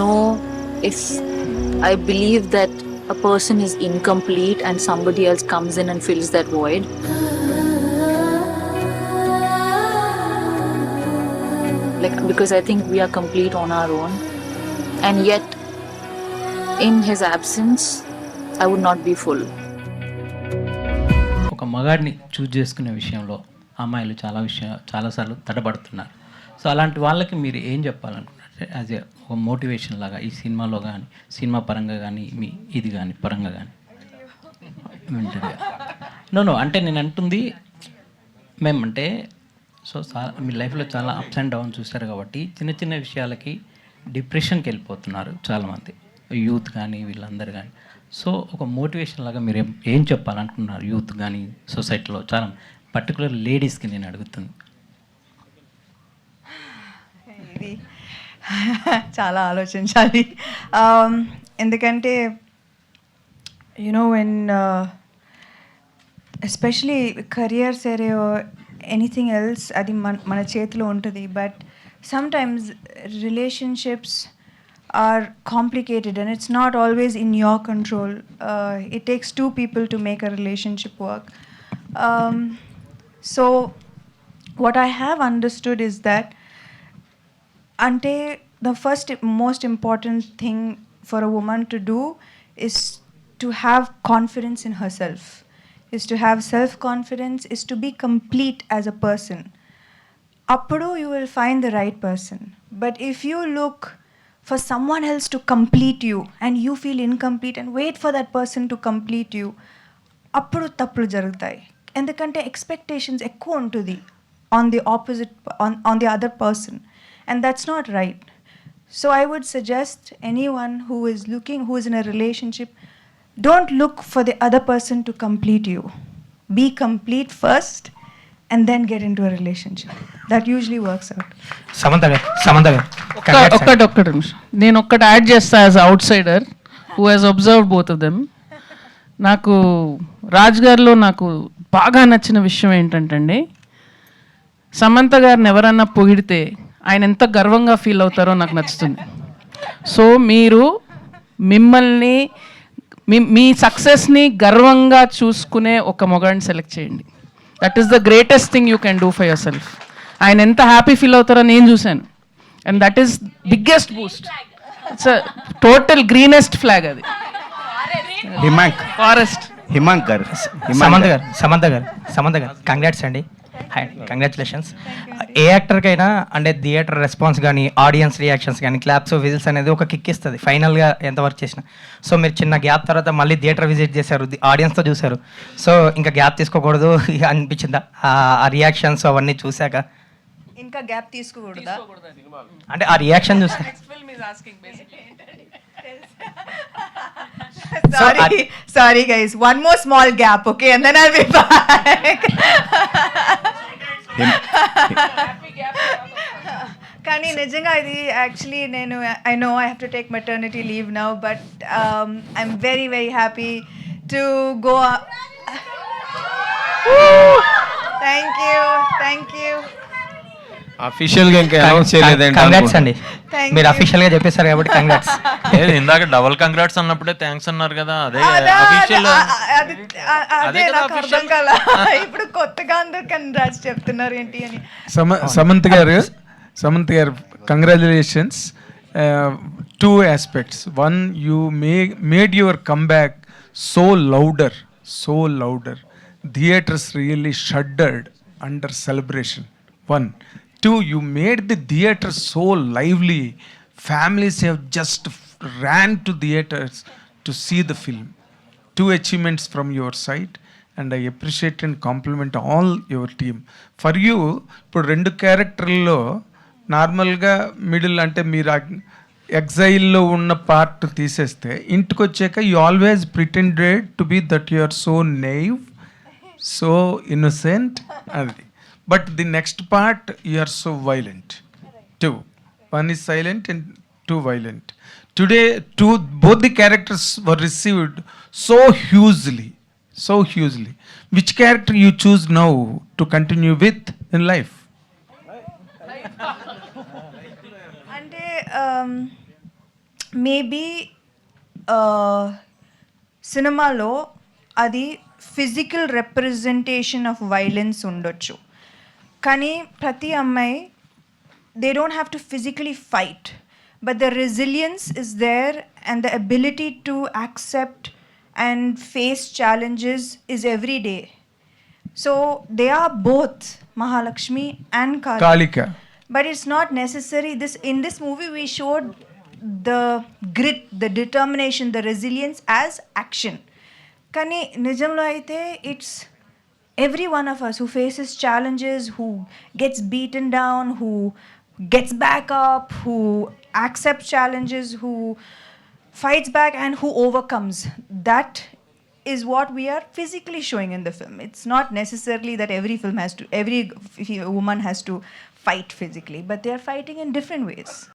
know if I believe that a person is incomplete and somebody else comes in and fills that void. Like, because I think we are complete on our own, and yet in his absence I would not be full. ఒక మగాడిని choose చేసుకునే విషయంలో అమ్మాయిలు చాలాసార్లు తడబడుతున్నారు. So అలాంటి వాళ్ళకి మీరు ఏం చెప్పాలనుకుంటున్నారు యాజ్ ఏ ఒక మోటివేషన్ లాగా ఈ సినిమాలో కానీ, సినిమా పరంగా కానీ, మీ ఇది కానీ పరంగా కానీ నో అంటే నేను అంటుంది మేమంటే సో మీ లైఫ్లో చాలా అప్స్ అండ్ డౌన్ చూస్తారు కాబట్టి చిన్న చిన్న విషయాలకి డిప్రెషన్కి వెళ్ళిపోతున్నారు చాలామంది, యూత్ కానీ వీళ్ళందరూ కానీ. సో ఒక మోటివేషన్ లాగా మీరు ఏం చెప్పాలనుకుంటున్నారు యూత్ కానీ, సొసైటీలో చాలా పర్టికులర్ లేడీస్కి నేను అడుగుతుంది. ఇది చాలా ఆలోచించాలి. ఎందుకంటే వెన్ ఎస్పెషలీ కెరియర్ సరే ఎనీథింగ్ ఎల్స్ అది మన చేతిలో ఉంటుంది. But sometimes relationships are complicated and it's not always in your control. It takes two people to make a relationship work. So what I have understood is that ante the first most important thing for a woman to do is to have confidence in herself, is to have self-confidence, is to be complete as a person. Appudu you will find the right person. But if you look for someone else to complete you and you feel incomplete and wait for that person to complete you, appudu tappulu jarugutayi. Endukante expectations ekku untudi on the opposite on the other person, and that's not right. So I would suggest anyone who is in a relationship, don't look for the other person to complete you. Be complete first and then get into a relationship. That usually works out. Samantha ఒక్కటి నిమిషం నేను ఒక్కటి add చేస్తా as out cider who has observed both of them. నాకు రాజ్ గారిలో నాకు బాగా నచ్చిన విషయం ఏంటంటే సమంత గారిని ఎవరన్నా పొగిడితే ఆయన ఎంత గర్వంగా ఫీల్ అవుతారో నాకు నచ్చుతుంది. సో మీరు మిమ్మల్ని మీ సక్సెస్ని గర్వంగా చూసుకునే ఒక మొగాడిని సెలెక్ట్ చేయండి. That is the greatest thing you can do for your self. ఆయన ఎంత హ్యాపీ ఫీల్ అవుతారో నేను చూశాను, and that is biggest Boost. It's a total greenest flag అది. ఫారెస్ట్ సమంత గారు కంగ్రాట్స్ అండి. కంగ్రాచులేషన్స్. ఏ యాక్టర్కైనా అంటే థియేటర్ రెస్పాన్స్ కానీ, ఆడియన్స్ రియాక్షన్స్ కానీ, క్లాప్స్, విజిల్స్ అనేది ఒక కిక్ ఇస్తుంది ఫైనల్గా ఎంత వర్క్ చేసినా. సో మీరు చిన్న గ్యాప్ తర్వాత మళ్ళీ థియేటర్ విజిట్ చేశారు, ఆడియన్స్తో చూశారు. సో ఇంకా గ్యాప్ తీసుకోకూడదు అనిపించిందా ఆ రియాక్షన్స్ అవన్నీ చూశాక? ఇంకా గ్యాప్ తీసుకోకూడదా అంటే ఆ రియాక్షన్ చూసా. Sorry guys, one more small gap, okay, and then I'll be back. కానీ నిజంగా ఇది actually I know I have to take maternity leave now, but I'm very very happy to go. Thank you. Official గా ఇంకా announce చేయలేదండి. Congrats అండి, మీరు official గా చెప్పేశారు కాబట్టి కంగ్రాట్స్. ఇందాక డబుల్ కంగ్రాట్స్ అన్నప్పుడే థ్యాంక్స్ అన్నారు కదా, అదే అఫీషియల్. అదే నాకు అర్థం కాల, ఇప్పుడు కొత్తగా అందరు కంగ్రాట్స్ చెప్తున్నారు ఏంటి అని. సమంత్ గారు congratulations. Two aspects. One, you made your comeback so louder. Theaters really shuddered under celebration. One. Two, you made the theater so lively. Families have just ran to theaters to see the film. Two achievements from your side, and I appreciate and compliment all your team. For you, ఇప్పుడు 2 క్యారెక్టర్లో నార్మల్గా middle అంటే మీరు ఎగ్జైల్లో ఉన్న part తీసేస్తే ఇంటికి వచ్చాక you always pretended to be that you are so naive, so innocent అది. But the next part, you are so violent. Two. One is silent and two violent. Today, both the characters were received so hugely. Which character you choose now to continue with in life? అంటే maybe సినిమాలో అది physical representation of violence ఉండొచ్చు, కానీ ప్రతి అమ్మాయి they don't have to physically fight, but the resilience is there and the ability to accept and face challenges is every day. So they are both Mahalakshmi and Kalika. But it's not necessary. In this movie we showed the grit, the determination, the resilience as action. Kani nijamlo aithe it's every one of us who faces challenges, who gets beaten down, who gets back up, who accepts challenges, who fights back and who overcomes. That is what we are physically showing in the film. It's not necessarily that every woman has to fight physically, but they are fighting in different ways.